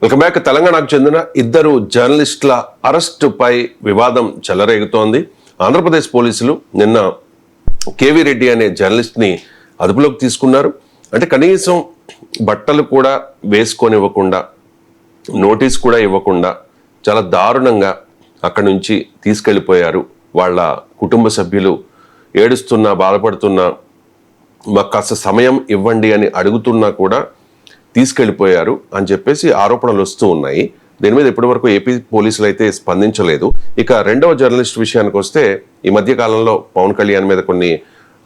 Welcome back. తెలంగాణకు చెందిన ఇద్దరు జర్నలిస్టుల అరెస్టుపై వివాదం చెలరేగుతోంది. ఆంధ్రప్రదేశ్ పోలీసులు నిన్న కేవీ రెడ్డి అనే జర్నలిస్ట్ని అదుపులోకి తీసుకున్నారు. అంటే కనీసం బట్టలు కూడా వేసుకొనివ్వకుండా, నోటీస్ కూడా ఇవ్వకుండా చాలా దారుణంగా అక్కడి నుంచి తీసుకెళ్ళిపోయారు. వాళ్ళ కుటుంబ సభ్యులు ఏడుస్తున్నా, బాధపడుతున్నా, మాకు కాస్త సమయం ఇవ్వండి అని అడుగుతున్నా కూడా తీసుకెళ్ళిపోయారు అని చెప్పేసి ఆరోపణలు వస్తూ ఉన్నాయి. దీని మీద ఇప్పటివరకు ఏపీ పోలీసులు అయితే స్పందించలేదు. ఇక రెండవ జర్నలిస్ట్ విషయానికి వస్తే, ఈ మధ్య కాలంలో పవన్ కళ్యాణ్ మీద కొన్ని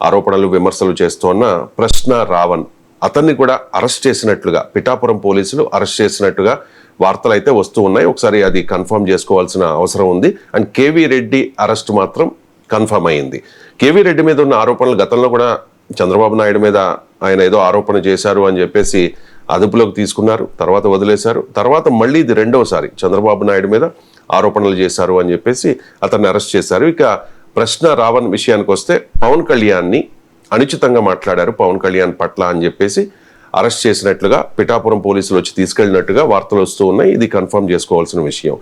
ఆరోపణలు, విమర్శలు చేస్తున్న ప్రశ్న రావణ్, అతన్ని కూడా అరెస్ట్ చేసినట్లుగా పిఠాపురం పోలీసులు అరెస్ట్ చేసినట్టుగా వార్తలు అయితే వస్తూ ఉన్నాయి. ఒకసారి అది కన్ఫర్మ్ చేసుకోవాల్సిన అవసరం ఉంది. అండ్ కేవీ రెడ్డి అరెస్ట్ మాత్రం కన్ఫర్మ్ అయింది. కేవీ రెడ్డి మీద ఉన్న ఆరోపణలు గతంలో కూడా చంద్రబాబు నాయుడు మీద ఆయన ఏదో ఆరోపణ చేశారు అని చెప్పేసి అదుపులోకి తీసుకున్నారు, తర్వాత వదిలేశారు. తర్వాత మళ్ళీ ఇది రెండవసారి చంద్రబాబు నాయుడు మీద ఆరోపణలు చేశారు అని చెప్పేసి అతన్ని అరెస్ట్ చేశారు. ఇక ప్రశ్న రావణ్ విషయానికి వస్తే, పవన్ కళ్యాణ్ని అనుచితంగా మాట్లాడారు పవన్ కళ్యాణ్ పట్ల అని చెప్పేసి అరెస్ట్ చేసినట్లుగా పిఠాపురం పోలీసులు వచ్చి తీసుకెళ్ళినట్టుగా వార్తలు వస్తూ ఉన్నాయి. ఇది కన్ఫర్మ్ చేసుకోవాల్సిన విషయం.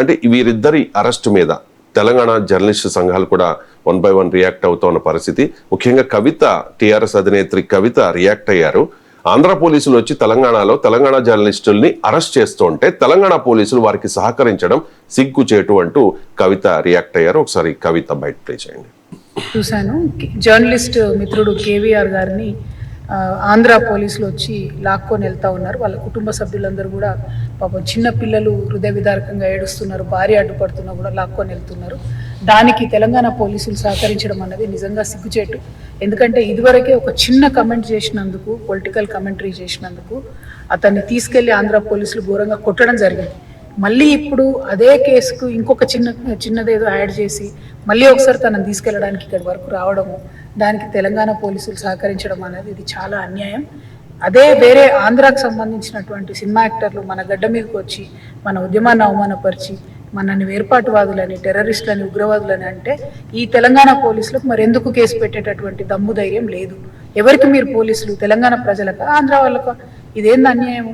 అంటే వీరిద్దరి అరెస్ట్ మీద తెలంగాణ జర్నలిస్టు సంఘాలు కూడా 1 by 1 రియాక్ట్ అవుతున్న పరిస్థితి. ముఖ్యంగా కవిత, టీఆర్ఎస్ అధినేత్రి కవిత రియాక్ట్ అయ్యారు. ఆంధ్ర పోలీసులు వచ్చి తెలంగాణలో తెలంగాణ జర్నలిస్టుల్ని అరెస్ట్ చేస్తుంటే తెలంగాణ పోలీసులు వారికి సహకరించడం సిగ్గుచేటు అంటూ కవిత రియాక్ట్ అయ్యారు. ఒకసారి కవిత బయట ప్లే చేయండి. చూశాను, జర్నలిస్ట్ మిత్రుడు కేవీఆర్ గారిని ఆంధ్ర పోలీసులు వచ్చి లాక్కొని వెళ్తా ఉన్నారు. వాళ్ళ కుటుంబ సభ్యులందరూ కూడా పాపం చిన్న పిల్లలు హృదయ విదారకంగా ఏడుస్తున్నారు, భార్య అడ్డుపడుతున్నా కూడా లాక్కొని వెళ్తున్నారు. దానికి తెలంగాణ పోలీసులు సహకరించడం అనేది నిజంగా సిగ్గుచేటు. ఎందుకంటే ఇదివరకే ఒక చిన్న కమెంట్ చేసినందుకు, పొలిటికల్ కమెంటరీ చేసినందుకు అతన్ని తీసుకెళ్లి ఆంధ్ర పోలీసులు ఘోరంగా కొట్టడం జరిగింది. మళ్ళీ ఇప్పుడు అదే కేసుకు ఇంకొక చిన్నదేదో యాడ్ చేసి మళ్ళీ ఒకసారి తనని తీసుకెళ్ళడానికి ఇక్కడి వరకు రావడము, దానికి తెలంగాణ పోలీసులు సహకరించడం అనేది ఇది చాలా అన్యాయం. అదే వేరే ఆంధ్రాకు సంబంధించినటువంటి సినిమా యాక్టర్లు మన గడ్డ మీదకి వచ్చి మన ఉద్యమాన్ని అవమానపరిచి మనల్ని వేర్పాటువాదులని, టెర్రరిస్టులని, ఉగ్రవాదులని అంటే ఈ తెలంగాణ పోలీసులకు మరి ఎందుకు కేసు పెట్టేటటువంటి దమ్ము ధైర్యం లేదు? ఎవరికి మీరు పోలీసులు? తెలంగాణ ప్రజలకు, ఆంధ్ర వాళ్ళకు? ఇదేంది అన్యాయం?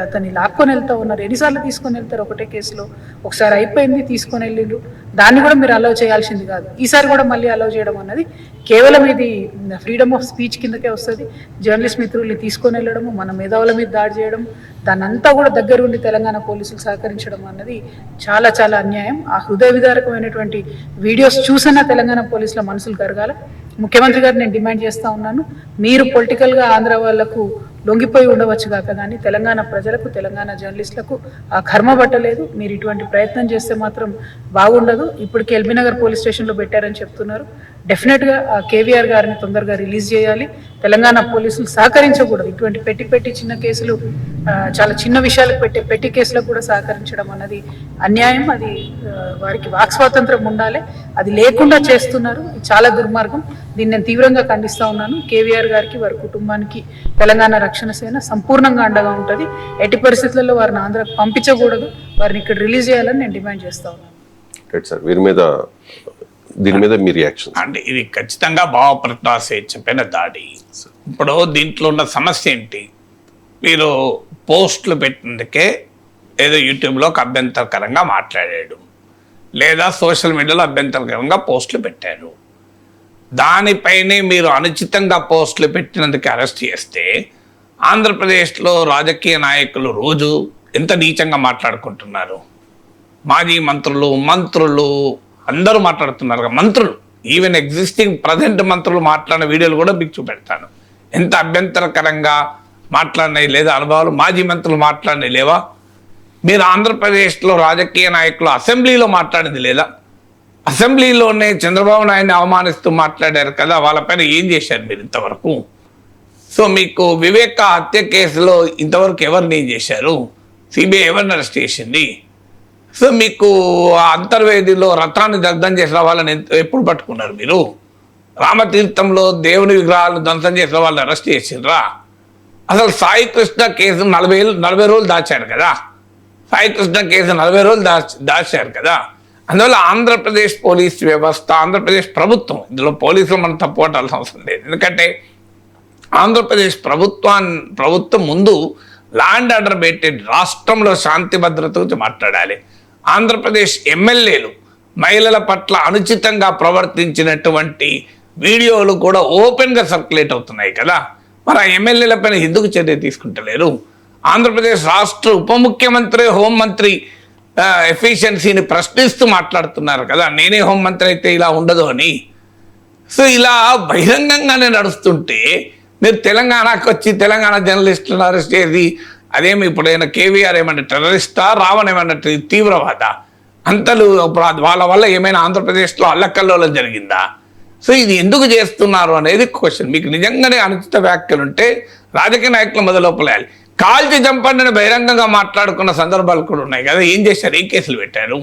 అతన్ని లాక్కొని వెళ్తా ఉన్నారు. ఎన్నిసార్లు తీసుకొని వెళ్తారు ఒకటే కేసులో? ఒకసారి అయిపోయింది, తీసుకొని వెళ్ళిండ్రు. దాన్ని కూడా మీరు అలౌ చేయాల్సింది కాదు. ఈసారి కూడా మళ్ళీ అలౌ చేయడం అన్నది కేవలం ఇది ఫ్రీడమ్ ఆఫ్ స్పీచ్ కిందకే వస్తుంది. జర్నలిస్ట్ మిత్రుల్ని తీసుకొని వెళ్ళడము, మన మేధావుల మీద దాడి చేయడం, దాన్ని అంతా కూడా దగ్గర ఉండి తెలంగాణ పోలీసులు సహకరించడం అన్నది చాలా చాలా అన్యాయం. ఆ హృదయ విదారకమైనటువంటి వీడియోస్ చూసినా తెలంగాణ పోలీసుల మనసులు కరగాల. ముఖ్యమంత్రి గారు నేను డిమాండ్ చేస్తూ ఉన్నాను, మీరు పొలిటికల్గా ఆంధ్ర వాళ్లకు లొంగిపోయి ఉండవచ్చు కాక కానీ తెలంగాణ ప్రజలకు, తెలంగాణ జర్నలిస్టులకు ఆ కర్మ పట్టలేదు. మీరు ఇటువంటి ప్రయత్నం చేస్తే మాత్రం బాగుండదు. ఇప్పటికి ఎల్బీనగర్ పోలీస్ స్టేషన్లో పెట్టారని చెప్తున్నారు. డెఫినెట్గా కేవీఆర్ గారిని తొందరగా రిలీజ్ చేయాలి. తెలంగాణ పోలీసులు సహకరించకూడదు. ఇటువంటి పెట్టి చిన్న కేసులు, చాలా చిన్న విషయాలకు పెట్టి కేసులకు కూడా సహకరించడం అన్నది అన్యాయం. అది వారికి వాక్ స్వాతంత్రం ఉండాలి, అది లేకుండా చేస్తున్నారు. ఇది చాలా దుర్మార్గం. దీన్ని నేను తీవ్రంగా ఖండిస్తూ ఉన్నాను. కేవీఆర్ గారికి, వారి కుటుంబానికి తెలంగాణ రక్షణ సేన సంపూర్ణంగా అండగా ఉంటుంది. ఎట్టి పరిస్థితుల్లో వారిని ఆంధ్రాకు పంపించకూడదు, వారిని ఇక్కడ రిలీజ్ చేయాలని నేను డిమాండ్ చేస్తా ఉన్నాను. సార్, దీని మీద మీ రియాక్షన్? అంటే ఇది ఖచ్చితంగా భావప్రకాశ్ చెప్పిన దాడి. ఇప్పుడు దీంట్లో ఉన్న సమస్య ఏంటి? మీరు పోస్టులు పెట్టినందుకే ఏదో యూట్యూబ్లో ఒక అభ్యంతరకరంగా మాట్లాడాడు, లేదా సోషల్ మీడియాలో అభ్యంతరకరంగా పోస్టులు పెట్టారు. దానిపైనే మీరు అనుచితంగా పోస్టులు పెట్టినందుకు అరెస్ట్ చేస్తే, ఆంధ్రప్రదేశ్లో రాజకీయ నాయకులు రోజు ఎంత నీచంగా మాట్లాడుకుంటున్నారు. మాజీ మంత్రులు అందరూ మాట్లాడుతున్నారు. మంత్రులు, ఈవెన్ ఎగ్జిస్టింగ్ ప్రజెంట్ మంత్రులు మాట్లాడిన వీడియోలు కూడా మీకు చూపెడతాను. ఎంత అభ్యంతరకరంగా మాట్లాడినాయి, లేదా అనుభవాలు మాజీ మంత్రులు మాట్లాడినవి లేవా? మీరు ఆంధ్రప్రదేశ్లో రాజకీయ నాయకులు అసెంబ్లీలో మాట్లాడింది లేదా? అసెంబ్లీలోనే చంద్రబాబు నాయుడిని అవమానిస్తూ మాట్లాడారు కదా, వాళ్ళపైన ఏం చేశారు మీరు ఇంతవరకు? సో మీకు వివేక హత్య కేసులో ఇంతవరకు ఎవరిని ఏం చేశారు? సిబిఐ ఎవరిని అరెస్ట్ చేసింది? సో మీకు అంతర్వేదిలో రథాన్ని దగ్ధం చేసిన వాళ్ళని ఎప్పుడు పట్టుకున్నారు మీరు? రామతీర్థంలో దేవుని విగ్రహాలను ధ్వంసం చేసిన వాళ్ళని అరెస్ట్ చేసిండ్రా? అసలు సాయి కృష్ణ కేసు 40 రోజులు దాచారు కదా. సాయి కృష్ణ కేసు 40 రోజులు దాచారు కదా. అందువల్ల ఆంధ్రప్రదేశ్ పోలీస్ వ్యవస్థ, ఆంధ్రప్రదేశ్ ప్రభుత్వం, ఇందులో పోలీసులు మనం తప్పు పట్టాల్సిన అవసరం లేదు. ఎందుకంటే ఆంధ్రప్రదేశ్ ప్రభుత్వం ముందు ల్యాండ్ ఆర్డర్ పెట్టి రాష్ట్రంలో శాంతి భద్రత గురించి మాట్లాడాలి. ఆంధ్రప్రదేశ్ ఎమ్మెల్యేలు మహిళల పట్ల అనుచితంగా ప్రవర్తించినటువంటి వీడియోలు కూడా ఓపెన్గా సర్క్యులేట్ అవుతున్నాయి కదా, మరి ఆ ఎమ్మెల్యేల పైన ఎందుకు చర్య తీసుకుంటలేరు? ఆంధ్రప్రదేశ్ రాష్ట్ర ఉప ముఖ్యమంత్రి హోంమంత్రి ఎఫిషియన్సీని ప్రశ్నిస్తూ మాట్లాడుతున్నారు కదా, నేనే హోంమంత్రి అయితే ఇలా ఉండదు అని. సో ఇలా బహిరంగంగానే నడుస్తుంటే మీరు తెలంగాణకు వచ్చి తెలంగాణ జర్నలిస్టులను అరెస్ట్ చేసి అదేమి ఇప్పుడైనా కేవీఆర్ ఏమన్నా టెర్రరిస్టా, రావణ్ ఏమన్నా తీవ్రవాద అంతలు వాళ్ళ వల్ల ఏమైనా ఆంధ్రప్రదేశ్లో అల్లకల్లోలం జరిగిందా? సో ఇది ఎందుకు చేస్తున్నారు అనేది క్వశ్చన్. మీకు నిజంగానే అనుచిత వ్యాఖ్యలు ఉంటే రాజకీయ నాయకులు మొదలుపలేయాలి. కాల్చి చంపండి బహిరంగంగా మాట్లాడుకున్న సందర్భాలు కూడా ఉన్నాయి కదా, ఏం చేశారు? ఏ కేసులు పెట్టారు?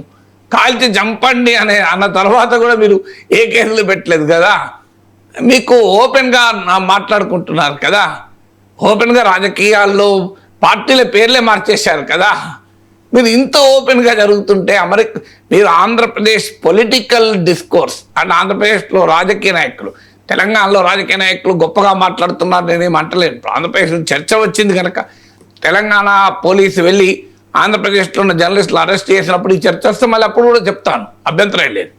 కాల్చి చంపండి అన్న తర్వాత కూడా మీరు ఏ కేసులు పెట్టలేదు కదా. మీకు ఓపెన్గా మాట్లాడుకుంటున్నారు కదా, ఓపెన్గా రాజకీయాల్లో పార్టీల పేర్లే మార్చేశారు కదా. మీరు ఇంత ఓపెన్గా జరుగుతుంటే మీరు ఆంధ్రప్రదేశ్ పొలిటికల్ డిస్కోర్స్ అండ్ ఆంధ్రప్రదేశ్లో రాజకీయ నాయకులు, తెలంగాణలో రాజకీయ నాయకులు గొప్పగా మాట్లాడుతున్నారు, నేనేం అంటలేను. చర్చ వచ్చింది కనుక తెలంగాణ పోలీసు వెళ్ళి ఆంధ్రప్రదేశ్లో ఉన్న జర్నలిస్టులు అరెస్ట్ చేసినప్పుడు ఈ చర్చ వస్తే మళ్ళీ అప్పుడు కూడా చెప్తాను, అభ్యంతరం లేదు.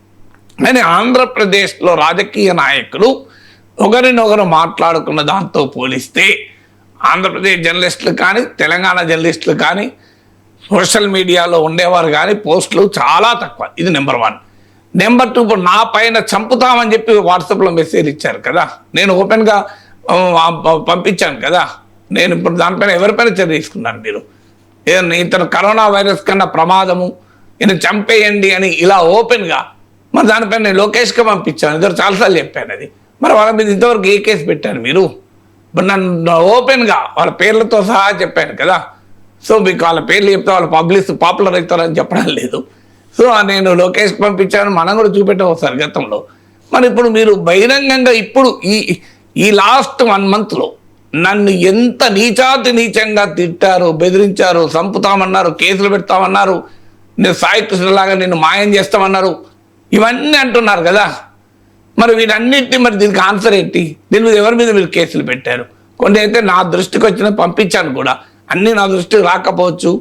కానీ ఆంధ్రప్రదేశ్లో రాజకీయ నాయకులు ఒకరినొకరు మాట్లాడుకున్న దాంతో పోలిస్తే ఆంధ్రప్రదేశ్ జర్నలిస్టులు కానీ తెలంగాణ జర్నలిస్టులు కానీ సోషల్ మీడియాలో ఉండేవారు కానీ పోస్టులు చాలా తక్కువ. ఇది నెంబర్ 1. నెంబర్ 2, ఇప్పుడు నా పైన చంపుతామని చెప్పి వాట్సాప్లో మెసేజ్ ఇచ్చారు కదా, నేను ఓపెన్గా పంపించాను కదా. నేను ఇప్పుడు దానిపైన ఎవరిపైన చర్య తీసుకున్నాను? మీరు ఇతను కరోనా వైరస్ కన్నా ప్రమాదము, ఈయన చంపేయండి అని ఇలా ఓపెన్గా, మరి దానిపైన నేను లోకేష్గా పంపించాను, ఇద్దరు చాలాసార్లు చెప్పాను అది. మరి వాళ్ళ మీద ఇంతవరకు ఏ కేసు పెట్టారు మీరు? ఇప్పుడు నన్ను ఓపెన్గా వాళ్ళ పేర్లతో సహా చెప్పాను కదా. సో మీకు వాళ్ళ పేర్లు చెప్తే వాళ్ళు పాపులర్ అవుతారని చెప్పడం లేదు. సో నేను లోకేష్కి పంపించాను, మనం కూడా చూపెట్టాం ఒకసారి గతంలో. మరి ఇప్పుడు మీరు బహిరంగంగా ఇప్పుడు ఈ లాస్ట్ 1 monthలో నన్ను ఎంత నీచంగా తిట్టారు, బెదిరించారు, చంపుతామన్నారు, కేసులు పెడతామన్నారు, నేను సాయి కృష్ణలాగా నిన్ను మాయం చేస్తామన్నారు, ఇవన్నీ అంటున్నారు కదా. మరి వీటన్నిటిని మరి దీనికి ఆన్సర్ ఏంటి? దీని మీద ఎవరి మీద మీరు కేసులు పెట్టారు? కొన్ని అయితే నా దృష్టికి వచ్చిన పంపించాను కూడా, అన్నీ నా దృష్టికి రాకపోవచ్చు.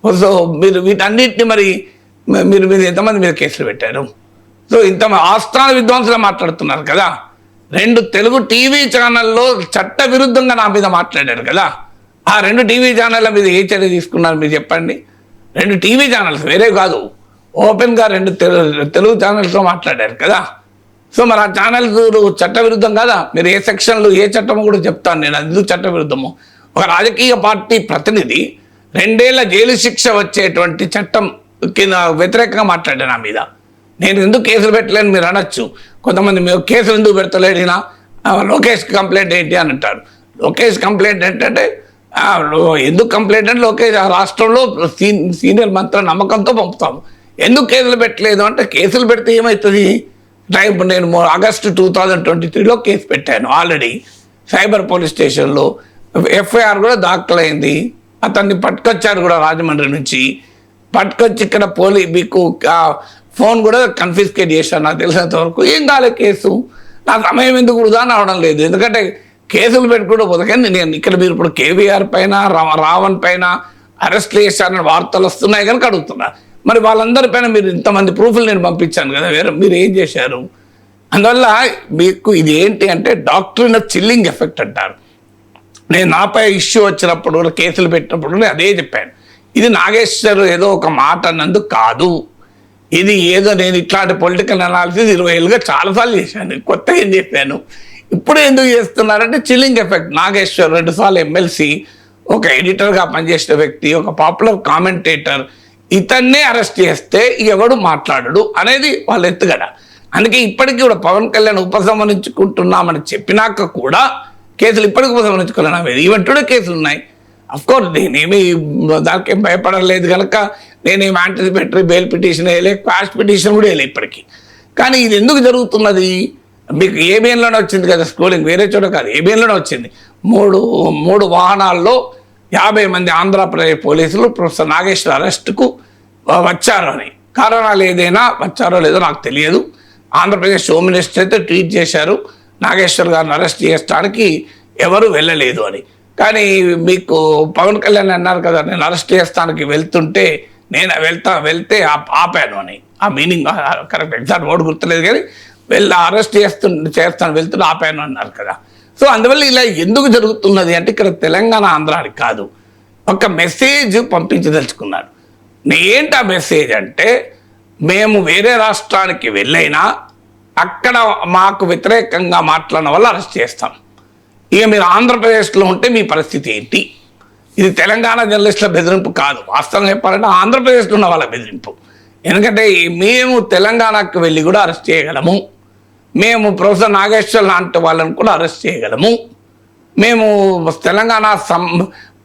సో మీరు వీటన్నిటిని మరి మీరు ఎంతమంది మీద కేసులు పెట్టారు? సో ఇంత ఆస్థాన విద్వాంసులు మాట్లాడుతున్నారు కదా. 2 తెలుగు టీవీ ఛానల్లో చట్ట విరుద్ధంగా నా మీద మాట్లాడారు కదా. ఆ 2 టీవీ ఛానళ్ళ మీద ఏ చర్య తీసుకున్నారు మీరు చెప్పండి? 2 టీవీ ఛానల్స్, వేరే కాదు, ఓపెన్గా 2 తెలుగు ఛానల్స్లో మాట్లాడారు కదా. సో మరి ఆ ఛానల్స్ చట్ట విరుద్ధం కదా. మీరు ఏ సెక్షన్లు ఏ చట్టమో కూడా చెప్తాను నేను, అది చట్ట విరుద్ధము. ఒక రాజకీయ పార్టీ ప్రతినిధి 2 ఏళ్ల జైలు శిక్ష వచ్చేటువంటి చట్టం కింద వ్యతిరేకంగా మాట్లాడాను నా మీద. నేను ఎందుకు కేసులు పెట్టలేను మీరు అనొచ్చు. కొంతమంది మీరు కేసులు ఎందుకు పెడతలేడినా, లోకేష్ కంప్లైంట్ ఏంటి అని అంటారు. లోకేష్ కంప్లైంట్ ఏంటంటే ఎందుకు కంప్లైంట్ అంటే లోకేష్ ఆ రాష్ట్రంలో సీనియర్ మంత్రి నమ్మకంతో పంపుతాము. ఎందుకు కేసులు పెట్టలేదు అంటే, కేసులు పెడితే ఏమవుతుంది? ఇప్పుడు నేను ఆగస్టు 2023లో కేసు పెట్టాను ఆల్రెడీ సైబర్ పోలీస్ స్టేషన్లో. ఎఫ్ఐఆర్ కూడా దాఖలైంది. అతన్ని పట్టుకొచ్చారు కూడా రాజమండ్రి నుంచి. పట్టుకొచ్చి ఇక్కడ మీకు ఫోన్ కూడా కన్ఫిస్కేట్ చేశాను నాకు తెలిసినంత వరకు. ఏం కాలే కేసు. నా సమయం ఎందుకు వృధా అవడం లేదు, ఎందుకంటే కేసులు పెట్టుకుంటూ పోతే నేను ఇక్కడ మీరు ఇప్పుడు కేవీఆర్ పైన రావణ్ పైన అరెస్ట్ చేశారని వార్తలు వస్తున్నాయి కనుక అడుగుతున్నా. మరి వాళ్ళందరిపైన మీరు ఇంతమంది ప్రూఫ్లు నేను పంపించాను కదా, మీరు ఏం చేశారు? అందువల్ల మీకు ఇది ఏంటి అంటే డాక్టరీన్ ఆఫ్ చిల్లింగ్ ఎఫెక్ట్ అంటారు. నేను నాపై ఇష్యూ వచ్చినప్పుడు కూడా కేసులు పెట్టినప్పుడు కూడా అదే చెప్పాను. ఇది నాగేశ్వర్ ఏదో ఒక మాట అన్నందుకు కాదు, ఇది ఏదో నేను ఇట్లాంటి పొలిటికల్ అనాలిసిస్ 20 ఏళ్ళుగా చాలాసార్లు చేశాను, కొత్త ఏం చెప్పాను. ఇప్పుడు ఎందుకు చేస్తున్నారంటే చిల్లింగ్ ఎఫెక్ట్. నాగేశ్వర్ 2 సార్లు ఎమ్మెల్సీ, ఒక ఎడిటర్గా పనిచేసిన వ్యక్తి, ఒక పాపులర్ కామెంటేటర్, ఇతన్నే అరెస్ట్ చేస్తే ఎవడు మాట్లాడడు అనేది వాళ్ళ ఎత్తుగడ. అందుకే ఇప్పటికీ కూడా పవన్ కళ్యాణ్ ఉపసంహరించుకుంటున్నామని చెప్పినాక కూడా కేసులు ఇప్పటికీ ఉపసంహరించుకోలేనా? ఈవెన్ టుడే కేసులు ఉన్నాయి. అఫ్కోర్స్ నేనేమి దానికేం భయపడలేదు కనుక నేనేమి యాంటిసిపేటరీ బెయిల్ పిటిషన్ వేయలే, క్వాష్ పిటిషన్ కూడా వేయలే ఇప్పటికీ. కానీ ఇది ఎందుకు జరుగుతున్నది? మీకు ఏబిఎన్లోనే వచ్చింది కదా స్క్రోలింగ్, వేరే చోట కాదు, ఏబిఎన్లోనే వచ్చింది. మూడు వాహనాల్లో 50 మంది ఆంధ్రప్రదేశ్ పోలీసులు ప్రొఫెసర్ నాగేశ్వర్ అరెస్టుకు వచ్చారు అని. కారణాలు ఏదైనా వచ్చారో లేదో నాకు తెలియదు. ఆంధ్రప్రదేశ్ హోమ్ మినిస్టర్ అయితే ట్వీట్ చేశారు నాగేశ్వర్ గారిని అరెస్ట్ చేయడానికి ఎవరు వెళ్ళలేదు అని. కానీ మీకు పవన్ కళ్యాణ్ అన్నారు కదా, నేను అరెస్ట్ చేస్తానికి వెళ్తుంటే నేను వెళ్తే ఆపాను అని. ఆ మీనింగ్ కరెక్ట్ ఎగ్జాక్ట్ వర్డ్ గుర్తులేదు, కానీ అరెస్ట్ చేస్తాను వెళ్తుంటే ఆపాను అన్నారు కదా. సో అందువల్ల ఇలా ఎందుకు జరుగుతున్నది అంటే ఇక్కడ తెలంగాణ ఆంధ్రాని కాదు, ఒక మెసేజ్ పంపించదలుచుకున్నాడు. ఏంటి ఆ మెసేజ్ అంటే, మేము వేరే రాష్ట్రానికి వెళ్ళైనా అక్కడ మాకు వ్యతిరేకంగా మాట్లాడిన వల్ల అరెస్ట్ చేస్తాం. ఇక మీరు ఆంధ్రప్రదేశ్లో ఉంటే మీ పరిస్థితి ఏంటి? ఇది తెలంగాణ జర్నలిస్టుల బెదిరింపు కాదు, వాస్తవంగా చెప్పాలంటే ఆంధ్రప్రదేశ్లో ఉన్న వాళ్ళ బెదిరింపు. ఎందుకంటే మేము తెలంగాణకు వెళ్ళి కూడా అరెస్ట్ చేయగలము, మేము ప్రొఫెసర్ నాగేశ్వర్ లాంటి వాళ్ళని కూడా అరెస్ట్ చేయగలము, మేము తెలంగాణ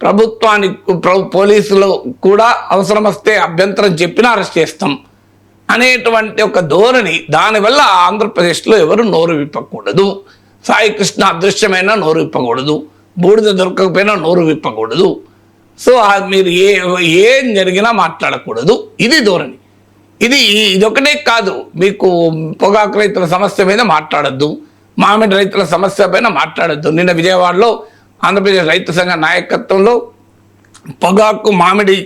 ప్రభుత్వానికి పోలీసులు కూడా అవసరం వస్తే అభ్యంతరం చెప్పినా అరెస్ట్ చేస్తాం అనేటువంటి ఒక ధోరణి. దానివల్ల ఆంధ్రప్రదేశ్లో ఎవరు నోరు విప్పకూడదు, సాయి కృష్ణ అదృశ్యమైనా నోరు విప్పకూడదు, బూడిద దొరకకపోయినా నోరు విప్పకూడదు. సో మీరు ఏం జరిగినా మాట్లాడకూడదు, ఇది ధోరణి. ఇదొకటే కాదు, మీకు పొగాకు రైతుల సమస్య మీద మాట్లాడద్దు, మామిడి రైతుల సమస్య పైన మాట్లాడద్దు. నిన్న విజయవాడలో ఆంధ్రప్రదేశ్ రైతు సంఘ నాయకత్వంలో పొగాకు మామిడి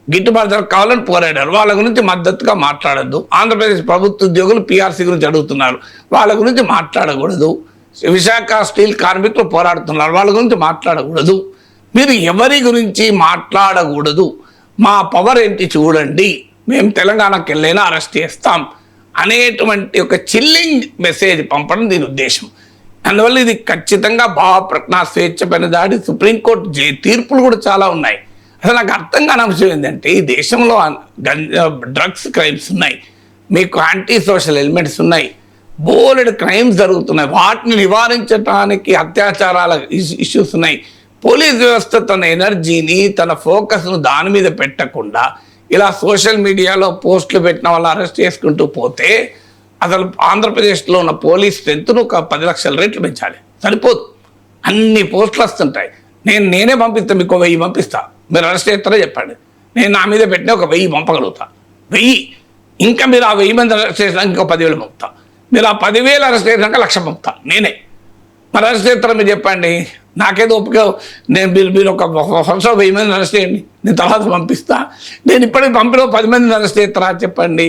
గిట్టుబాటు ధర కావాలని పోరాడారు, వాళ్ళ గురించి మద్దతుగా మాట్లాడద్దు. ఆంధ్రప్రదేశ్ ప్రభుత్వ ఉద్యోగులు పిఆర్సీ గురించి అడుగుతున్నారు, వాళ్ళ గురించి మాట్లాడకూడదు. విశాఖ స్టీల్ కార్మికులు పోరాడుతున్నారు, వాళ్ళ గురించి మాట్లాడకూడదు. మీరు ఎవరి గురించి మాట్లాడకూడదు, మా పవర్ ఏంటి చూడండి, మేము తెలంగాణకి వెళ్ళైనా అరెస్ట్ చేస్తాం అనేటువంటి ఒక చిల్లింగ్ మెసేజ్ పంపడం దీని ఉద్దేశం. అందువల్ల ఇది ఖచ్చితంగా భావప్రకటన స్వేచ్ఛ పైన దాడి. సుప్రీంకోర్టు తీర్పులు కూడా చాలా ఉన్నాయి. అసలు నాకు అర్థం కాని అంశం ఏంటంటే, ఈ దేశంలో డ్రగ్స్ క్రైమ్స్ ఉన్నాయి, మీకు యాంటీ సోషల్ ఎలిమెంట్స్ ఉన్నాయి, బోలెడు క్రైమ్స్ జరుగుతున్నాయి, వాటిని నివారించడానికి అత్యాచారాల ఇష్యూస్ ఉన్నాయి. పోలీస్ వ్యవస్థ తన ఎనర్జీని తన ఫోకస్ను దాని మీద పెట్టకుండా ఇలా సోషల్ మీడియాలో పోస్టులు పెట్టిన వాళ్ళు అరెస్ట్ చేసుకుంటూ పోతే అసలు ఆంధ్రప్రదేశ్లో ఉన్న పోలీస్ స్ట్రెంత్ను ఒక 10 లక్షల రేట్లు పెంచాలి, సరిపోదు. అన్ని పోస్టులు వస్తుంటాయి. నేనే పంపిస్తాను, మీకు 1000 పంపిస్తా, మీరు అరెస్ట్ చేస్తారో చెప్పండి. నేను నా మీద పెట్టిన ఒక 1000 పంపగలుగుతా, 1000. ఇంకా మీరు ఆ 1000 మంది అరెస్ట్ చేసినాక ఇంకో 10,000 పంపుతా, మీరు ఆ 10,000 అరెస్ట్ చేసినాక 1,00,000 పంపుతా నేనే. మరి అరెస్ట్ చేస్తారో మీరు చెప్పండి, నాకేదో ఒప్పుకో. మీరు ఒక సంవత్సరం 1000 మందిని అరెస్ట్ చేయండి, నేను తర్వాత పంపిస్తా. నేను ఇప్పటికి పంపిన 10 మందిని అరెస్ట్ చేస్తారా చెప్పండి.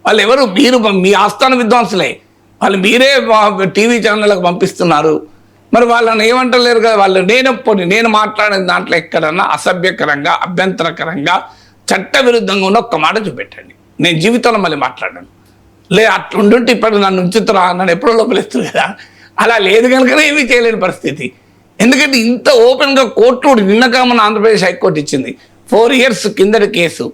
వాళ్ళు ఎవరు? మీరు మీ ఆస్థాన విద్వాంసులే, వాళ్ళు మీరే టీవీ ఛానళ్ళకు పంపిస్తున్నారు. మరి వాళ్ళని ఏమంటలేరు కదా. వాళ్ళు నేను మాట్లాడిన దాంట్లో ఎక్కడన్నా అసభ్యకరంగా అభ్యంతరకరంగా చట్ట విరుద్ధంగా ఉన్న ఒక్క మాట చూపెట్టండి, నేను జీవితంలో మళ్ళీ మాట్లాడాను. అట్లుంటుంటే ఇప్పుడు నన్ను ఉంచుతురా, నన్ను ఎప్పుడో లోపలిస్తుంది కదా. అలా లేదు కనుకనే ఏమీ చేయలేని పరిస్థితి. ఎందుకంటే ఇంత ఓపెన్గా కోర్టు నిన్నగా మన ఆంధ్రప్రదేశ్ హైకోర్టు ఇచ్చింది 4 years కిందటి కేసు,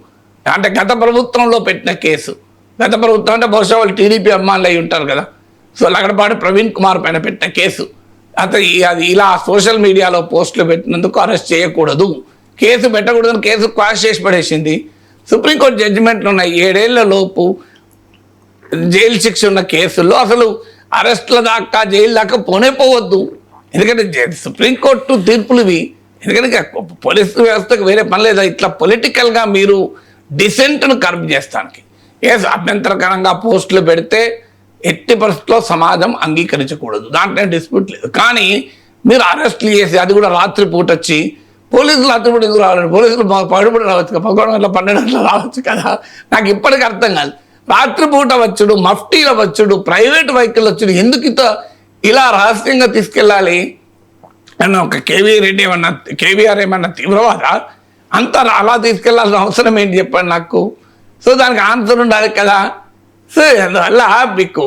అంటే గత ప్రభుత్వంలో పెట్టిన కేసు. గత ప్రభుత్వం అంటే బహుశా వాళ్ళు టీడీపీ అమ్మాయిలు అయి ఉంటారు కదా. సో లగడపాటి ప్రవీణ్ కుమార్ పైన పెట్టిన కేసు. అది ఇలా సోషల్ మీడియాలో పోస్టులు పెట్టినందుకు అరెస్ట్ చేయకూడదు, కేసు పెట్టకూడదని కేసు క్వాష్ చేసి పడేసింది. సుప్రీంకోర్టు జడ్జిమెంట్లు ఉన్నాయి, 7 ఏళ్ల లోపు జైలు శిక్ష ఉన్న కేసుల్లో అసలు అరెస్టుల దాకా జైలు దాకా పోవద్దు. ఎందుకంటే సుప్రీంకోర్టు తీర్పులు ఇవి. ఎందుకంటే పోలీసు వ్యవస్థకు వేరే పని లేదా, ఇట్లా పొలిటికల్గా మీరు డిసెంట్ను కర్బ్ చేస్తానికి. అభ్యంతరకరంగా పోస్టులు పెడితే ఎట్టి పరిస్థితుల్లో సమాజం అంగీకరించకూడదు, దాంట్లో డిస్ప్యూట్ లేదు. కానీ మీరు అరెస్టులు చేసి అది కూడా రాత్రిపూట వచ్చి, పోలీసులు రాత్రిపూట ఎందుకు రావాలి? పోలీసులు పడుపూట రావచ్చు కదా, 11 గంటల 12 గంటలు రావచ్చు కదా. నాకు ఇప్పటికీ అర్థం కాదు. రాత్రిపూట వచ్చుడు, మఫ్టీలో వచ్చుడు, ప్రైవేట్ వెహికల్ వచ్చుడు, ఎందుకు ఇలా రహస్యంగా తీసుకెళ్ళాలి అని ఒక కేవీఆర్ ఏమన్నా తీవ్రవాద అంతా అలా తీసుకెళ్లాల్సిన అవసరం ఏంటి చెప్పండి నాకు. సో దానికి ఆన్సర్ ఉండాలి కదా. సో అందువల్ల మీకు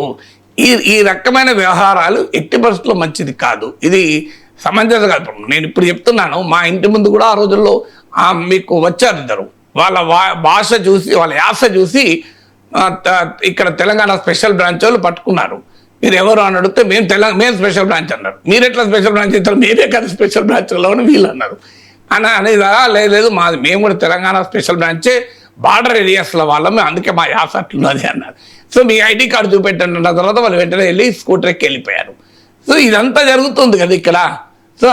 ఈ రకమైన వ్యవహారాలు ఎట్టి పరిస్థితుల్లో మంచిది కాదు, ఇది సమంజసం కాదు. నేను ఇప్పుడు చెప్తున్నాను, మా ఇంటి ముందు కూడా ఆ రోజుల్లో మీకు వచ్చారు ఇద్దరు, వాళ్ళ భాష చూసి వాళ్ళ యాస చూసి ఇక్కడ తెలంగాణ స్పెషల్ బ్రాంచ్ వాళ్ళు పట్టుకున్నారు. మీరు ఎవరు అని అడిగితే మేము స్పెషల్ బ్రాంచ్ అన్నారు. మీరు ఎట్లా స్పెషల్ బ్రాంచ్ ఇస్తారు? మీరే కదా స్పెషల్ బ్రాంచ్లో వీళ్ళు అన్నారు. అనేది లేదు మాది, మేము కూడా తెలంగాణ స్పెషల్ బ్రాంచే, బార్డర్ ఏరియాస్లో వాళ్ళం, అందుకే మా యాస అట్లున్నది అన్నారు. సో మీ ఐడి కార్డు చూపెట్టండి అన్న తర్వాత వాళ్ళు వెంటనే వెళ్ళి స్కూటర్ ఎక్కి వెళ్ళిపోయారు. సో ఇదంతా జరుగుతుంది కదా ఇక్కడ. సో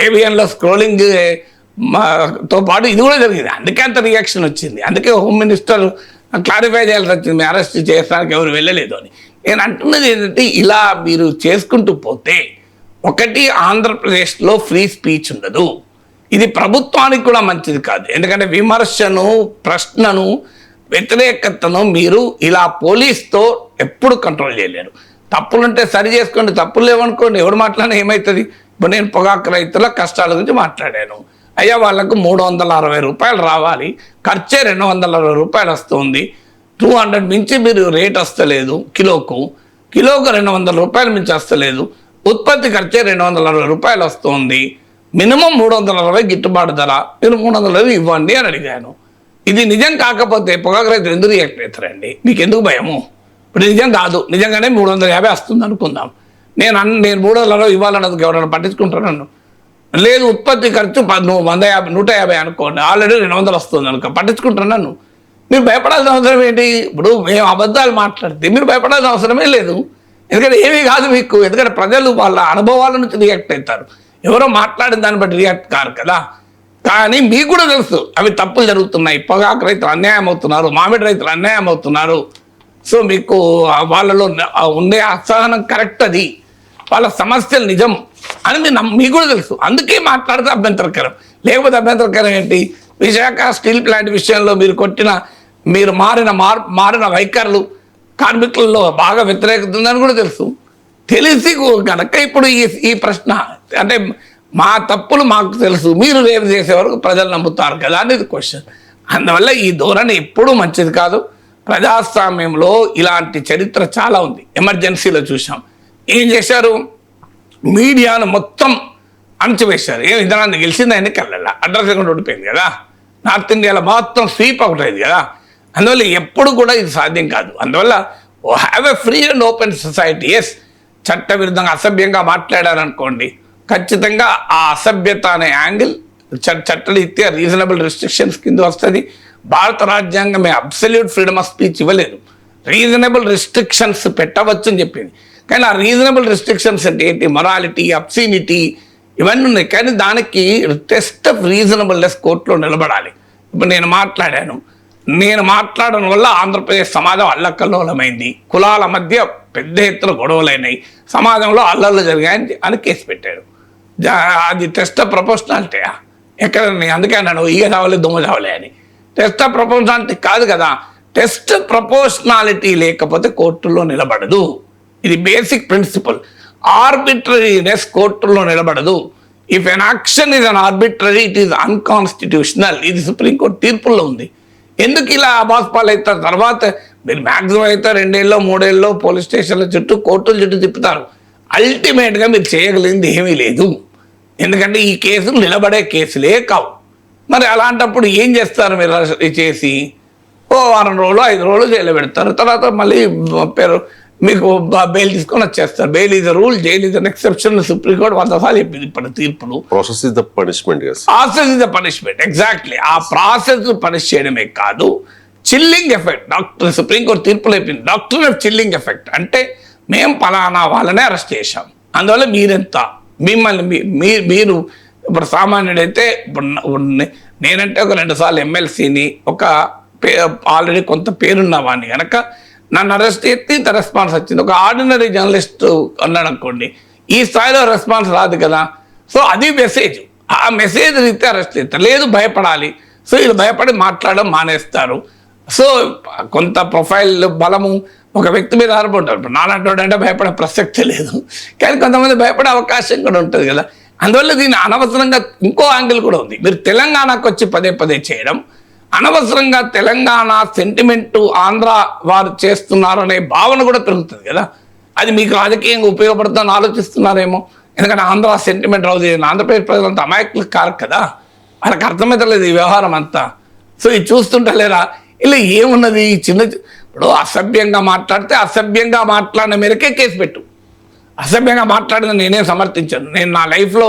ఏవిఎన్లో స్క్రోలింగ్ తో పాటు ఇది కూడా జరిగింది, అందుకే అంత రియాక్షన్ వచ్చింది. అందుకే హోమ్ మినిస్టర్ క్లారిఫై చేయాల్సి వచ్చింది, అరెస్ట్ చేయడానికి ఎవరు వెళ్ళలేదు అని. నేను అంటున్నది ఏంటంటే, ఇలా మీరు చేసుకుంటూ పోతే ఒకటి, ఆంధ్రప్రదేశ్లో ఫ్రీ స్పీచ్ ఉండదు. ఇది ప్రభుత్వానికి కూడా మంచిది కాదు. ఎందుకంటే విమర్శను, ప్రశ్నను, వ్యతిరేకతను మీరు ఇలా పోలీస్తో ఎప్పుడు కంట్రోల్ చేయలేరు. తప్పులుంటే సరి చేసుకోండి, తప్పులు లేవనుకోండి, ఎవడు మాట్లాడినా ఏమవుతుంది? ఇప్పుడు నేను పొగాకు రైతుల కష్టాల గురించి మాట్లాడాను. అయ్యా వాళ్ళకు 360 రూపాయలు రావాలి, ఖర్చే 260 రూపాయలు వస్తుంది. 200 మించి మీరు రేట్ వస్తలేదు, కిలోకు 200 రూపాయలు మించి వస్తలేదు. ఉత్పత్తి ఖర్చే 260 రూపాయలు వస్తుంది. మినిమం 360 గిట్టుబాటు ధర, మీరు 360 ఇవ్వండి అని అడిగాను. ఇది నిజం కాకపోతే పొగాకు రైతులు ఎందుకు రియాక్ట్ అవుతారండి? మీకు ఎందుకు భయము? ఇప్పుడు నిజం కాదు, నిజంగానే 350 వస్తుంది అనుకుందాం. నేను 360 ఇవ్వాలన్నది ఎవరైనా పట్టించుకుంటారు నన్ను? లేదు, ఉత్పత్తి ఖర్చు 150 150 అనుకోండి, ఆల్రెడీ 200 వస్తుంది అనుకో, పట్టించుకుంటారు నన్ను? మీరు భయపడాల్సిన అవసరం ఏంటి? ఇప్పుడు మేము అబద్ధాలు మాట్లాడితే మీరు భయపడాల్సిన అవసరమే లేదు. ఎందుకంటే ఏమీ కాదు మీకు. ఎందుకంటే ప్రజలు వాళ్ళ అనుభవాల నుంచి రియాక్ట్ అవుతారు, ఎవరో మాట్లాడిన దాన్ని బట్టి రియాక్ట్ కారు కదా. కానీ మీకు కూడా తెలుసు అవి తప్పులు జరుగుతున్నాయి, పొగాకు రైతులు అన్యాయం అవుతున్నారు, మామిడి రైతులు అన్యాయం అవుతున్నారు. సో మీకు వాళ్ళలో ఉండే అసహనం కరెక్ట్, అది వాళ్ళ సమస్యలు నిజం అని మీకు కూడా తెలుసు. అందుకే మాట్లాడితే అభ్యంతరకరం. లేకపోతే అభ్యంతరకరం ఏంటి? విశాఖ స్టీల్ ప్లాంట్ విషయంలో మీరు మారిన వైఖరులు కార్మికుల్లో బాగా వ్యతిరేకత ఉందని కూడా తెలుసు. తెలిసి కనుక ఇప్పుడు ఈ ప్రశ్న అంటే మా తప్పులు మాకు తెలుసు, మీరు రేపు చేసే వరకు ప్రజలు నమ్ముతారు కదా అనేది క్వశ్చన్. అందువల్ల ఈ ధోరణి ఎప్పుడూ మంచిది కాదు. ప్రజాస్వామ్యంలో ఇలాంటి చరిత్ర చాలా ఉంది. ఎమర్జెన్సీలో చూసాం. ఏం చేశారు? మీడియాను మొత్తం అణచివేశారు. ఇంతమంది గెలిచింది ఎన్నికల అడ్రస్ లేకుండా ఓడిపోయింది కదా. నార్త్ ఇండియాలో మొత్తం స్వీప్ అవుట్ అయింది కదా. అందువల్ల ఎప్పుడు కూడా ఇది సాధ్యం కాదు. అందువల్ల have a free and open society. Yes, చట్టవిరుద్ధంగా అసభ్యంగా మాట్లాడారనుకోండి, ఖచ్చితంగా ఆ అసభ్యత అనే యాంగిల్ చట్టరీత్యా రీజనబుల్ రెస్ట్రిక్షన్స్ కింద వస్తుంది. భారత రాజ్యాంగం అబ్సల్యూట్ ఫ్రీడమ్ ఆఫ్ స్పీచ్ ఇవ్వలేదు, రీజనబుల్ రెస్ట్రిక్షన్స్ పెట్టవచ్చు అని చెప్పింది. కానీ ఆ రీజనబుల్ రెస్ట్రిక్షన్స్ అంటే ఏంటి? మొరాలిటీ, అబ్సీనిటీ ఇవన్నీ ఉన్నాయి. కానీ దానికి టెస్ట్ ఆఫ్ రీజనబుల్నెస్ కోర్టులో నిలబడాలి. ఇప్పుడు నేను మాట్లాడడం వల్ల ఆంధ్రప్రదేశ్ సమాజం అల్లకల్లోలమైంది, కులాల మధ్య పెద్ద ఎత్తున గొడవలైనాయి, సమాజంలో అల్లర్లు జరిగాయని అని కేసు పెట్టాడు. అది టెస్ట్ ఆఫ్ ప్రపోర్షనాలిటీ ఎక్కడ? అందుకే అన్నాను ఈగ చావలే దొంగ చావలే అని. టెస్ట్ ఆఫ్ ప్రపోర్షనాలిటీ కాదు కదా. టెస్ట్ ప్రపోర్షనాలిటీ లేకపోతే కోర్టులో నిలబడదు. ఇది బేసిక్ ప్రిన్సిపల్. ఆర్బిట్రరీనెస్ కోర్టులో నిలబడదు. If an action is an arbitrary, it is unconstitutional. ఇది సుప్రీంకోర్టు తీర్పుల్లో ఉంది. ఎందుకు ఇలా అబాస్పాలు అవుతారు? తర్వాత మీరు మ్యాక్సిమం అయితే 2 ఏళ్ళలో 3 ఏళ్ళలో పోలీస్ స్టేషన్ల చుట్టూ, కోర్టుల చుట్టూ తిప్పుతారు. అల్టిమేట్గా మీరు చేయగలిగింది ఏమీ లేదు. ఎందుకంటే ఈ కేసులు నిలబడే కేసులే కావు. మరి అలాంటప్పుడు ఏం చేస్తారు మీరు చేసి? 1 వారం రోజులు 5 రోజులు జైలు పెడతారు, తర్వాత మళ్ళీ మీకు బెయిల్ తీసుకొని వచ్చేస్తారు. Bail is a rule, jail is an exception. Supreme court 100 సార్లు చెప్పింది ఇప్పుడు తీర్పులు. Process is the punishment. Process is the punishment, exactly. ఆ ప్రాసెస్ పనిష్ చేయడమే కాదు, చిల్లింగ్ ఎఫెక్ట్. సుప్రీంకోర్టు తీర్పులు చెప్పింది, డాక్టర్ ఆఫ్ చిల్లింగ్ ఎఫెక్ట్. అంటే మేము పలానా వాళ్ళనే అరెస్ట్ చేశాం, అందువల్ల మీరెంత, మిమ్మల్ని మీరు ఇప్పుడు సామాన్యుడైతే, ఇప్పుడు నేనంటే ఒక 2 సార్లు ఎమ్మెల్సీని, ఒక ఆల్రెడీ కొంత పేరున్న వాడిని కనుక నన్ను అరెస్ట్ చేస్తే ఇంత రెస్పాన్స్ వచ్చింది. ఒక ఆర్డినరీ జర్నలిస్ట్ అన్నాడు అనుకోండి, ఈ స్థాయిలో రెస్పాన్స్ రాదు కదా. సో అది మెసేజ్. ఆ మెసేజ్ రీతే అరెస్ట్ చేస్తారు. లేదు, భయపడాలి. సో వీళ్ళు భయపడి మాట్లాడడం మానేస్తారు. సో కొంత ప్రొఫైల్ బలము ఒక వ్యక్తి మీద ఆధారపడ్డారు. ఇప్పుడు నాలంటోడు అంటే భయపడే ప్రసక్తి లేదు, కానీ కొంతమంది భయపడే అవకాశం కూడా ఉంటుంది కదా. అందువల్ల దీన్ని అనవసరంగా ఇంకో యాంగిల్ కూడా ఉంది. మీరు తెలంగాణకు వచ్చి పదే చేయడం, అనవసరంగా తెలంగాణ సెంటిమెంటు ఆంధ్ర వారు చేస్తున్నారు అనే భావన కూడా పెరుగుతుంది కదా. అది మీకు రాజకీయంగా ఉపయోగపడుతుందని ఆలోచిస్తున్నారేమో. ఎందుకంటే ఆంధ్ర సెంటిమెంట్ రాదు. ఆంధ్రప్రదేశ్ ప్రజలంతా అమాయకులు కారు కదా, వాళ్ళకి అర్థమవుతలేదు ఈ వ్యవహారం అంతా. సో ఇది చూస్తుంటలేరా ఇలా ఏమున్నది? ఇప్పుడు అసభ్యంగా మాట్లాడితే అసభ్యంగా మాట్లాడిన మేరకే కేసు పెట్టు. అసభ్యంగా మాట్లాడిన నేనేం సమర్థించాను. నేను నా లైఫ్లో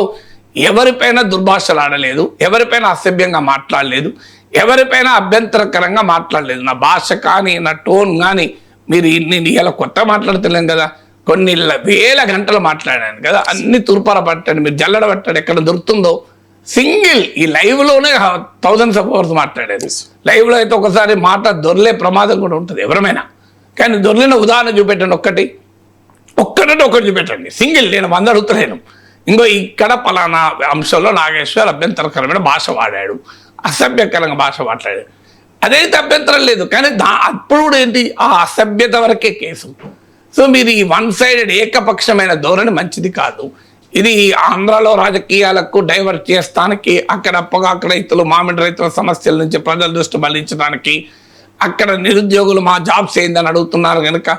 ఎవరిపైన దుర్భాషలు ఆడలేదు, ఎవరిపైన అసభ్యంగా మాట్లాడలేదు, ఎవరిపైన అభ్యంతరకరంగా మాట్లాడలేదు. నా భాష కానీ, నా టోన్ కానీ, మీరు నేను ఇలా కొత్త మాట్లాడతలేం కదా, కొన్ని వేల గంటలు మాట్లాడాను కదా, అన్ని తుర్పార పట్టండి, మీరు జల్లడ పట్టండి, ఎక్కడ దొరుకుతుందో. సింగిల్ ఈ లైవ్లోనే 1000s of hours మాట్లాడేది. లైవ్లో అయితే ఒకసారి మాట దొర్లే ప్రమాదం కూడా ఉంటుంది ఎవరమైనా. కానీ దొర్లిన ఉదాహరణ చూపెట్టండి, ఒకటి చూపెట్టండి సింగిల్. నేను 100 అడుగుతలేను. ఇంకో ఇక్కడ పలానా అంశంలో నాగేశ్వర్ అభ్యంతరకరమైన భాష వాడాడు, అసభ్యకరంగా భాష మాట్లాడాడు, అదైతే అభ్యంతరం లేదు. కానీ అప్పుడు కూడా ఏంటి, ఆ అసభ్యత వరకే కేసు. సో మీరు ఈ వన్ సైడెడ్ ఏకపక్షమైన ధోరణి మంచిది కాదు. ఇది ఆంధ్రాలో రాజకీయాలకు డైవర్ట్ చేస్తానికి, అక్కడ పొగాకు రైతులు, మామిడి రైతుల సమస్యల నుంచి ప్రజల దృష్టి మళ్లించడానికి, అక్కడ నిరుద్యోగులు మా జాబ్స్ ఏందని అడుగుతున్నారు కనుక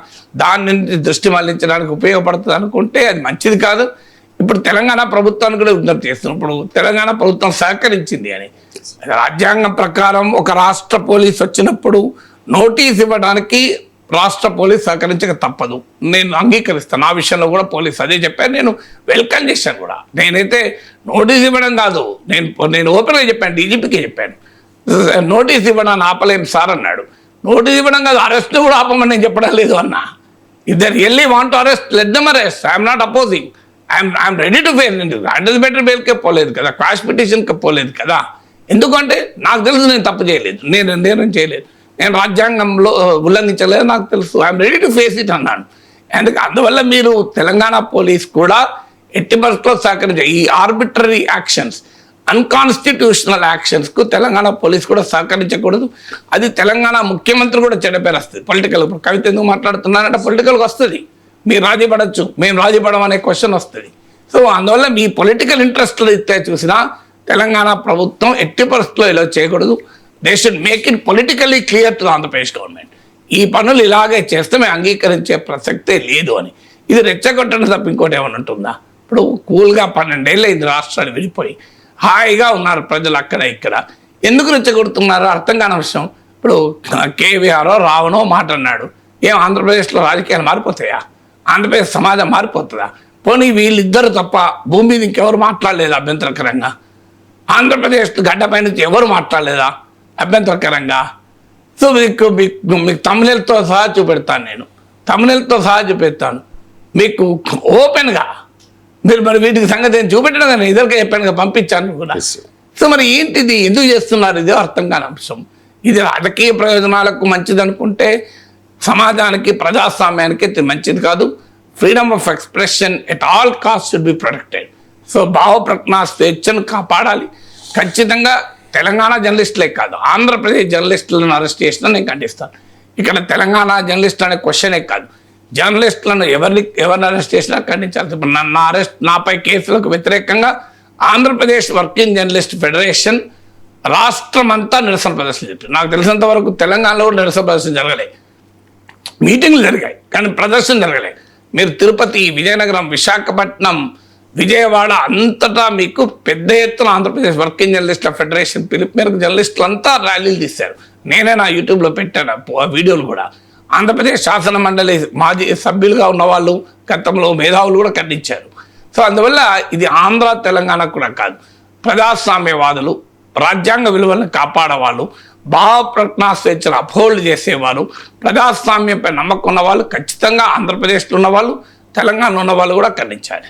దాని నుంచి దృష్టి మళ్లించడానికి ఉపయోగపడుతుంది అనుకుంటే అది మంచిది కాదు. ఇప్పుడు తెలంగాణ ప్రభుత్వాన్ని కూడా విజ్ఞప్తి చేస్తున్నాం. ఇప్పుడు తెలంగాణ ప్రభుత్వం సహకరించింది అని, రాజ్యాంగం ప్రకారం ఒక రాష్ట్ర పోలీస్ వచ్చినప్పుడు నోటీస్ ఇవ్వడానికి రాష్ట్ర పోలీస్ సహకరించక తప్పదు. నేను అంగీకరిస్తాను. ఆ విషయంలో కూడా పోలీస్ అదే చెప్పాను, నేను వెల్కమ్ చేశాను కూడా. నేనైతే నోటీస్ ఇవ్వడం కాదు, నేను ఓపెన్గా చెప్పాను, డీజీపీకి చెప్పాను, నోటీస్ ఇవ్వడానికి ఆపలేం సార్ అన్నాడు. నోటీస్ ఇవ్వడం కాదు, అరెస్ట్ కూడా ఆపమని నేను చెప్పడం లేదు అన్న. If they really want to arrest, let them arrest. I'm not opposing, I'm ready to fail. అండర్బెటర్ బెయిల్కే పోలేదు కదా, క్వాష్ పిటిషన్కే పోలేదు కదా. ఎందుకంటే నాకు తెలుసు నేను తప్పు చేయలేదు, నేను చేయలేదు, నేను రాజ్యాంగంలో ఉల్లంఘించలేదు, నాకు తెలుసు, I'm ready to face it అన్నాను. అందువల్ల మీరు తెలంగాణ పోలీస్ కూడా ఎట్టి పరిస్థితుల్లో సహకరించారు. ఈ ఆర్బిటరీ యాక్షన్స్, అన్కాన్స్టిట్యూషనల్ యాక్షన్స్కు తెలంగాణ పోలీస్ కూడా సహకరించకూడదు. అది తెలంగాణ ముఖ్యమంత్రి కూడా చెడ్డపేరు వస్తుంది పొలిటికల్. ఇప్పుడు కవిత ఎందుకు మాట్లాడుతున్నారంటే పొలిటికల్గా వస్తుంది, మీరు రాజీ పడవచ్చు, మేము రాజీ పడడం అనే క్వశ్చన్ వస్తుంది. సో అందువల్ల మీ పొలిటికల్ ఇంట్రెస్ట్లు ఇస్తే చూసినా తెలంగాణ ప్రభుత్వం ఎట్టి పరిస్థితుల్లో ఇలా చేయకూడదు. They should make it politically clear to Andhra Pradesh government. ఈ పనులు ఇలాగే చేస్తే మేము అంగీకరించే ప్రసక్తే లేదు అని. ఇది రెచ్చగొట్టడం తప్ప ఇంకోటి ఏమైనా ఉంటుందా? ఇప్పుడు కూల్గా 12 ఏళ్ళు అయింది రాష్ట్రాలు విడిపోయి, హాయిగా ఉన్నారు ప్రజలు అక్కడ ఇక్కడ. ఎందుకు రెచ్చగొడుతున్నారో అర్థం కాని విషయం. ఇప్పుడు కేవీఆర్ రావణో మాట అన్నాడు, ఏం ఆంధ్రప్రదేశ్లో రాజకీయాలు మారిపోతాయా? ఆంధ్రప్రదేశ్ సమాజం మారిపోతుందా? పోనీ వీళ్ళిద్దరు తప్ప భూమి మీద ఇంకెవరు మాట్లాడలేదా అభ్యంతరకరంగా? ఆంధ్రప్రదేశ్ గడ్డపై నుంచి ఎవరు మాట్లాడలేదా అభ్యంతరకరంగా? సో మీకు తమిళతో సహా చూపెడతాను, నేను తమిళతో సహా చూపెడతాను మీకు ఓపెన్గా. మీరు మరి వీటికి సంగతి ఏం చూపెట్టడం కానీ ఇద్దరికే చెప్పాను, పంపించాను కూడా. సో మరి ఏంటిది, ఎందుకు చేస్తున్నారు? ఇది అర్థం కాని అంశం. ఇది రాజకీయ ప్రయోజనాలకు మంచిది అనుకుంటే సమాజానికి, ప్రజాస్వామ్యానికి ఇది మంచిది కాదు. Freedom of expression at all cost should be protected. So భావ ప్రకటన స్వేచ్ఛను కాపాడాలి. ఖచ్చితంగా తెలంగాణ జర్నలిస్టులే కాదు, ఆంధ్రప్రదేశ్ జర్నలిస్టులను అరెస్ట్ చేసినా నేను ఖండిస్తాను. ఇక్కడ తెలంగాణ జర్నలిస్టులు అనే క్వశ్చనే కాదు, జర్నలిస్టులను ఎవరిని అరెస్ట్ చేసినా ఖండించాలి. ఇప్పుడు నాపై కేసులకు వ్యతిరేకంగా ఆంధ్రప్రదేశ్ వర్కింగ్ జర్నలిస్ట్ ఫెడరేషన్ రాష్ట్రం అంతా నిరసన ప్రదర్శన చెప్పారు. నాకు తెలిసినంత వరకు తెలంగాణలో కూడా నిరసన ప్రదర్శన జరగలేదు, మీటింగ్లు జరిగాయి కానీ ప్రదర్శన జరగలేదు. మీరు తిరుపతి, విజయనగరం, విశాఖపట్నం, విజయవాడ అంతటా మీకు పెద్ద ఎత్తున ఆంధ్రప్రదేశ్ వర్కింగ్ జర్నలిస్టుల ఫెడరేషన్ పిలుపు మేరకు జర్నలిస్టులు అంతా ర్యాలీలు తీశారు. నేనే నా యూట్యూబ్లో పెట్టాను వీడియోలు కూడా. ఆంధ్రప్రదేశ్ శాసన మండలి మాజీ సభ్యులుగా ఉన్నవాళ్ళు, గతంలో మేధావులు కూడా ఖండించారు. సో అందువల్ల ఇది ఆంధ్ర తెలంగాణ కూడా కాదు, ప్రజాస్వామ్యవాదులు, రాజ్యాంగ విలువలను కాపాడేవాళ్ళు, భావ ప్రకటన స్వేచ్ఛను అప్హోల్డ్ చేసేవారు, ప్రజాస్వామ్యంపై నమ్మకం ఉన్నవాళ్ళు ఖచ్చితంగా ఆంధ్రప్రదేశ్లో ఉన్నవాళ్ళు, తెలంగాణలో ఉన్నవాళ్ళు కూడా ఖండించాలి.